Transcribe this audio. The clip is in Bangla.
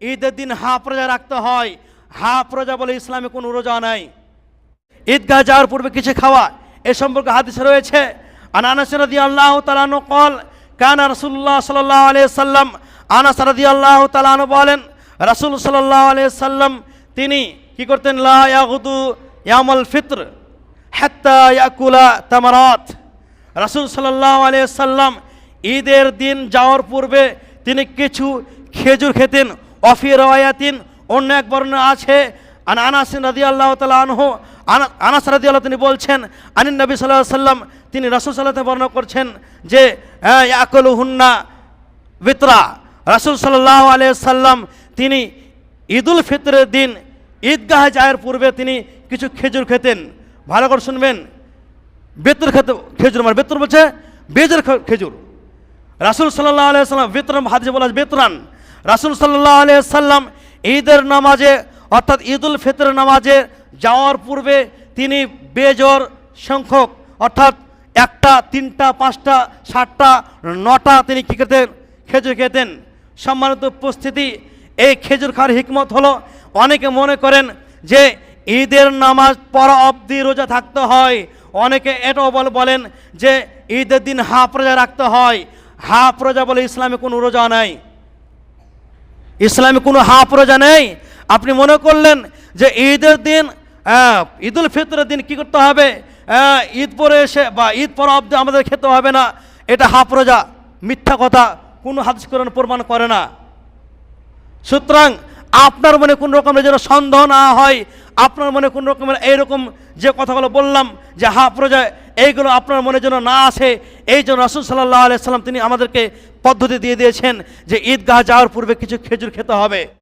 ঈদের দিন হাফ রোজা রাখতে হয়। হাফ রোজা বলে ইসলামে কোনো রোজা নাই। ঈদগাহ যাওয়ার পূর্বে কিছু খাওয়া এ সম্পর্কে হাদিস রয়েছে। আনাস রাদিয়াল্লাহু তাআলা আনহু قال কানা রাসূলুল্লাহ সাল্লাল্লাহু আলাইহি সাল্লাম, আনাস রাদিয়াল্লাহু তাআলা আনহু বলেন রাসূল সাল্লাল্লাহু আলাইহি সাল্লাম তিনি কি করতেন, লা ইয়াগুদু ইয়াউমুল ফিতর হাত্তা ইয়াকুলা তামারাত। রাসূল সাল্লাল্লাহু আলাইহি সাল্লাম ঈদের দিন যাওয়ার পূর্বে তিনি কিছু খেজুর খেতেন। অফি রাওয়ায়াতিন, অন্য এক বর্ণনা আছে আনাস রাদিয়াল্লাহু তাআলা আনহু, আনাস রাদিয়াল্লাহু তিনি বলছেন আনিন নবী সাল্লাল্লাহু আলাইহি সাল্লাম, তিনি রাসূল সাল্লাল্লাহু আলাইহি বর্ণনা করছেন যে ইয়াকুলুহুন্না বিতরা। রাসূল সাল্লাল্লাহু আলাইহি সাল্লাম তিনি ঈদুল ফিতরের দিন ঈদগাহ যাওয়ার পূর্বে তিনি কিছু খেজুর খেতেন। ভালো করে শুনবেন, বেতর খেতে, খেজুর মানে বেতর বলছে বেজের খেজুর। রাসূল সাল্লাল্লাহু আলাইহি সাল্লাম বেতরান হাদিসে বলা আছে বেতরান। রাসূল সাল্লাল্লাহু আলাইহি সাল্লাম ঈদের নামাজে অর্থাৎ ঈদুল ফিতর নামাজে যাওয়ার পূর্বে তিনি বেজোর সংখ্যক অর্থাৎ 1টা 3টা 5টা 7টা 9টা তিনি কী খেতেন, খেজুর খেতেন। সম্মানিত উপস্থিতি, এই খেজুর খাওয়ার হিকমত হলো, অনেকে মনে করেন যে ঈদের নামাজ পড়া অবধি রোজা থাকতে হয়। অনেকে এটাও বলেন যে ঈদের দিন হাফ রোজা রাখতে হয়। হাফ রোজা বলে ইসলামে কোনো রোজা নাই। ইসলামে কোনো হাফ রোজা নেই। আপনি মনে করলেন যে ঈদের দিন ঈদুল ফিতরের দিন কী করতে হবে, ঈদ পরে এসে বা ঈদ পর অবধি আমাদের খেতে হবে না, এটা হাফ রোজা। মিথ্যা কথা, কোনো হাদিস কোরআন প্রমাণ করে না। সুতরাং আপনার মনে কোন রকমের যেন সন্দেহ না হয়, আপনার মনে কোন রকমের এইরকম যে কথাগুলো বললাম যে হাফ রোজা, এইগুলো আপনার মনে যেন না আসে, এই জন্য রাসূল সাল্লাল্লাহু আলাইহি সাল্লাম তিনি আমাদেরকে পদ্ধতি দিয়ে দিয়েছেন যে ঈদগাহ যাওয়ার পূর্বে কিছু খেজুর খেতে হবে।